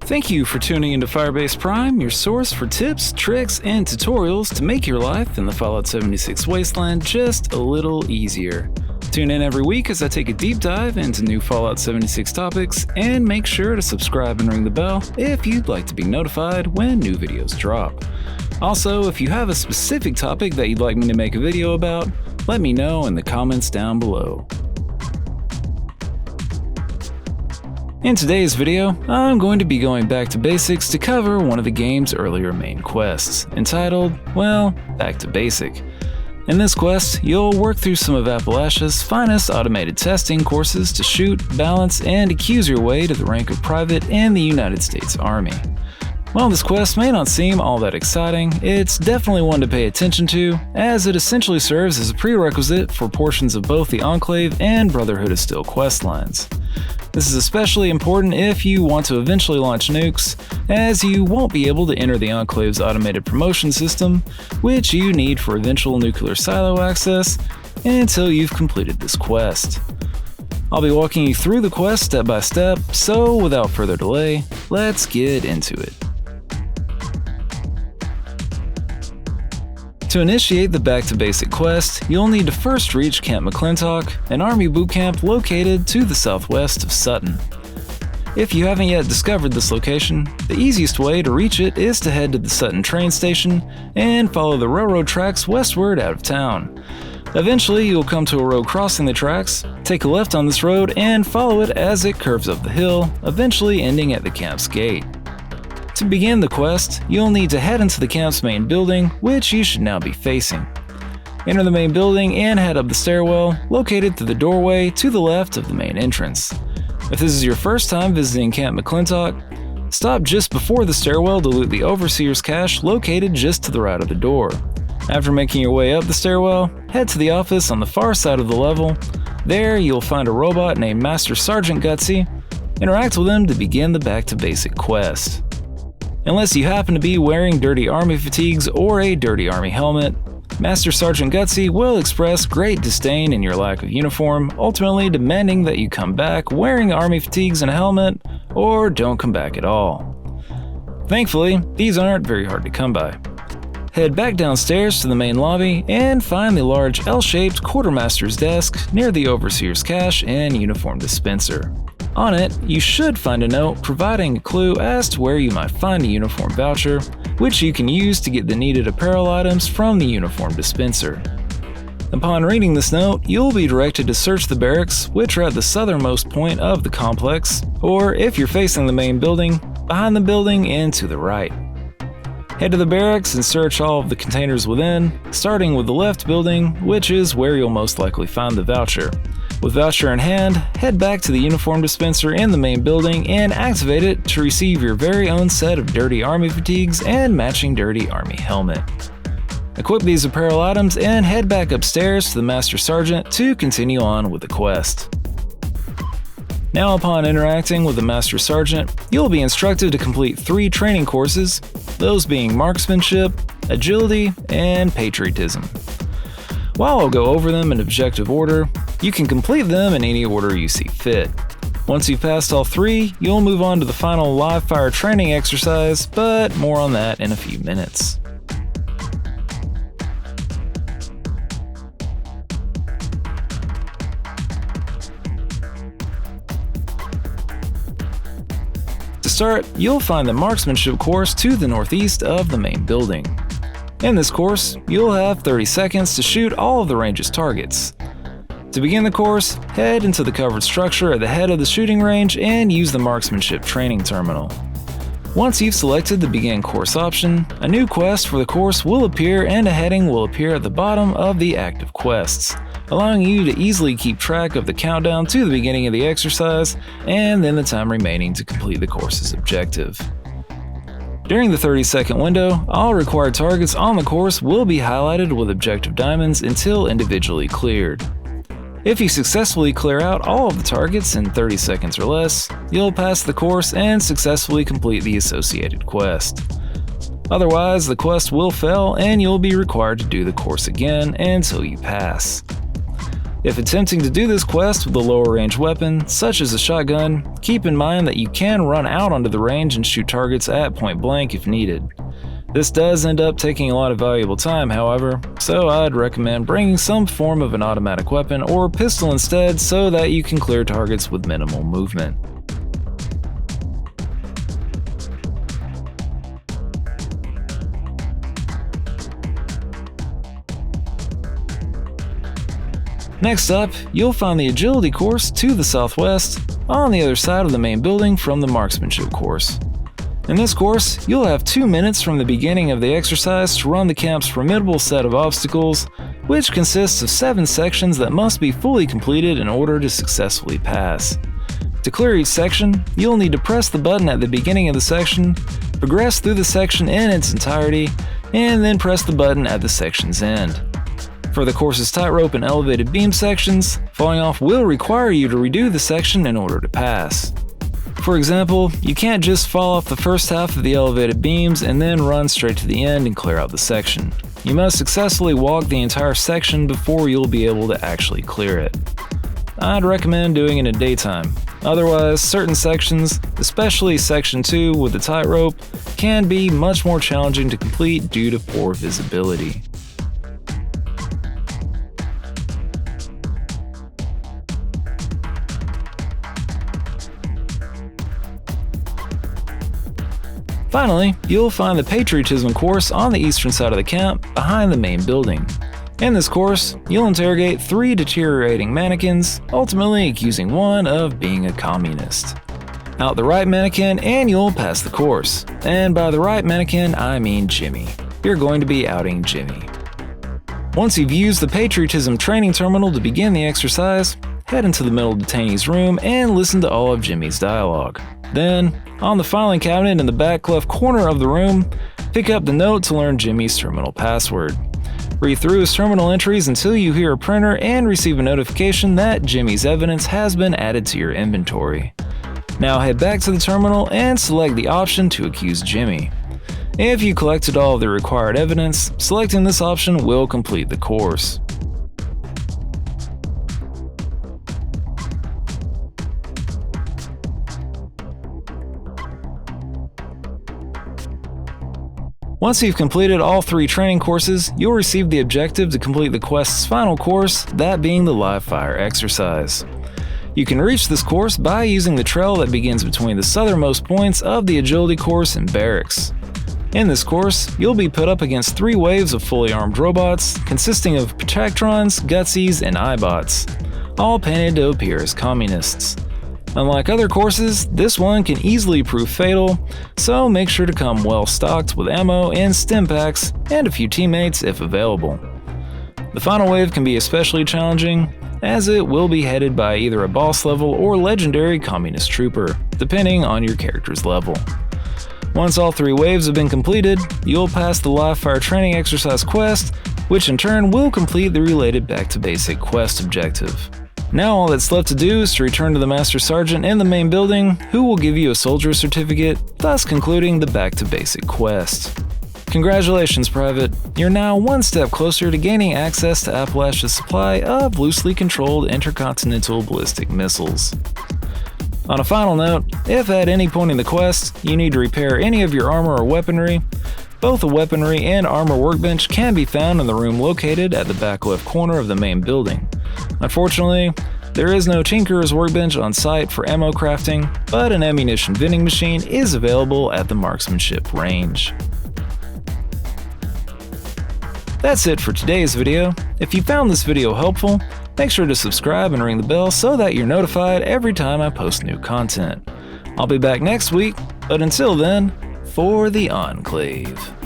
Thank you for tuning into Firebase Prime, your source for tips, tricks, and tutorials to make your life in the Fallout 76 wasteland just a little easier. Tune in every week as I take a deep dive into new Fallout 76 topics, and make sure to subscribe and ring the bell if you'd like to be notified when new videos drop. Also, if you have a specific topic that you'd like me to make a video about, let me know in the comments down below. In today's video, I'm going to be going back to basics to cover one of the game's earlier main quests, entitled, well, Back to Basic. In this quest, you'll work through some of Appalachia's finest automated testing courses to shoot, balance, and accuse your way to the rank of private in the United States Army. While this quest may not seem all that exciting, it's definitely one to pay attention to, as it essentially serves as a prerequisite for portions of both the Enclave and Brotherhood of Steel quest lines. This is especially important if you want to eventually launch nukes, as you won't be able to enter the Enclave's automated promotion system, which you need for eventual nuclear silo access, until you've completed this quest. I'll be walking you through the quest step by step, so without further delay, let's get into it. To initiate the Back to Basic quest, you'll need to first reach Camp McClintock, an army boot camp located to the southwest of Sutton. If you haven't yet discovered this location, the easiest way to reach it is to head to the Sutton train station and follow the railroad tracks westward out of town. Eventually, you'll come to a road crossing the tracks, take a left on this road and follow it as it curves up the hill, eventually ending at the camp's gate. To begin the quest, you'll need to head into the camp's main building, which you should now be facing. Enter the main building and head up the stairwell, located through the doorway to the left of the main entrance. If this is your first time visiting Camp McClintock, stop just before the stairwell to loot the Overseer's cache located just to the right of the door. After making your way up the stairwell, head to the office on the far side of the level. There, you'll find a robot named Master Sergeant Gutsy. Interact with him to begin the Back to Basic quest. Unless you happen to be wearing dirty army fatigues or a dirty army helmet, Master Sergeant Gutsy will express great disdain in your lack of uniform, ultimately demanding that you come back wearing army fatigues and a helmet, or don't come back at all. Thankfully, these aren't very hard to come by. Head back downstairs to the main lobby and find the large L-shaped quartermaster's desk near the Overseer's cache and uniform dispenser. On it, you should find a note providing a clue as to where you might find a uniform voucher, which you can use to get the needed apparel items from the uniform dispenser. Upon reading this note, you'll be directed to search the barracks, which are at the southernmost point of the complex, or if you're facing the main building, behind the building and to the right. Head to the barracks and search all of the containers within, starting with the left building, which is where you'll most likely find the voucher. With voucher in hand, head back to the uniform dispenser in the main building and activate it to receive your very own set of dirty army fatigues and matching dirty army helmet. Equip these apparel items and head back upstairs to the Master Sergeant to continue on with the quest. Now, upon interacting with the Master Sergeant, you'll be instructed to complete 3 training courses, those being Marksmanship, Agility, and Patriotism. While I'll go over them in objective order, you can complete them in any order you see fit. Once you've passed all 3, you'll move on to the final live fire training exercise, but more on that in a few minutes. To start, you'll find the Marksmanship Course to the northeast of the main building. In this course, you'll have 30 seconds to shoot all of the range's targets. To begin the course, head into the covered structure at the head of the shooting range and use the Marksmanship Training Terminal. Once you've selected the Begin Course option, a new quest for the course will appear and a heading will appear at the bottom of the active quests, allowing you to easily keep track of the countdown to the beginning of the exercise and then the time remaining to complete the course's objective. During the 30-second window, all required targets on the course will be highlighted with objective diamonds until individually cleared. If you successfully clear out all of the targets in 30 seconds or less, you'll pass the course and successfully complete the associated quest. Otherwise, the quest will fail and you'll be required to do the course again until you pass. If attempting to do this quest with a lower range weapon, such as a shotgun, keep in mind that you can run out onto the range and shoot targets at point blank if needed. This does end up taking a lot of valuable time, however, so I'd recommend bringing some form of an automatic weapon or pistol instead so that you can clear targets with minimal movement. Next up, you'll find the Agility course to the southwest, on the other side of the main building from the Marksmanship course. In this course, you'll have 2 minutes from the beginning of the exercise to run the camp's formidable set of obstacles, which consists of 7 sections that must be fully completed in order to successfully pass. To clear each section, you'll need to press the button at the beginning of the section, progress through the section in its entirety, and then press the button at the section's end. For the course's tightrope and elevated beam sections, falling off will require you to redo the section in order to pass. For example, you can't just fall off the first half of the elevated beams and then run straight to the end and clear out the section. You must successfully walk the entire section before you'll be able to actually clear it. I'd recommend doing it in daytime. Otherwise, certain sections, especially section 2 with the tightrope, can be much more challenging to complete due to poor visibility. Finally, you'll find the Patriotism Course on the eastern side of the camp, behind the main building. In this course, you'll interrogate 3 deteriorating mannequins, ultimately accusing one of being a communist. Out the right mannequin and you'll pass the course. And by the right mannequin, I mean Jimmy. You're going to be outing Jimmy. Once you've used the Patriotism training terminal to begin the exercise, head into the middle detainee's room and listen to all of Jimmy's dialogue. Then, on the filing cabinet in the back left corner of the room, pick up the note to learn Jimmy's terminal password. Read through his terminal entries until you hear a printer and receive a notification that Jimmy's evidence has been added to your inventory. Now head back to the terminal and select the option to accuse Jimmy. If you collected all of the required evidence, selecting this option will complete the course. Once you've completed all 3 training courses, you'll receive the objective to complete the quest's final course, that being the live fire exercise. You can reach this course by using the trail that begins between the southernmost points of the Agility course and barracks. In this course, you'll be put up against 3 waves of fully armed robots, consisting of Protectrons, Gutsies, and iBots, all painted to appear as communists. Unlike other courses, this one can easily prove fatal, so make sure to come well stocked with ammo and stim packs, and a few teammates if available. The final wave can be especially challenging, as it will be headed by either a boss level or legendary communist trooper, depending on your character's level. Once all 3 waves have been completed, you'll pass the live fire training exercise quest, which in turn will complete the related back to basic quest objective. Now all that's left to do is to return to the Master Sergeant in the main building, who will give you a soldier certificate, thus concluding the back to basic quest. Congratulations, Private. You're now 1 step closer to gaining access to Appalachia's supply of loosely controlled intercontinental ballistic missiles. On a final note, if at any point in the quest you need to repair any of your armor or weaponry, both a weaponry and armor workbench can be found in the room located at the back left corner of the main building. Unfortunately, there is no Tinkerer's workbench on site for ammo crafting, but an ammunition vending machine is available at the Marksmanship range. That's it for today's video. If you found this video helpful, make sure to subscribe and ring the bell so that you're notified every time I post new content. I'll be back next week, but until then, for the Enclave.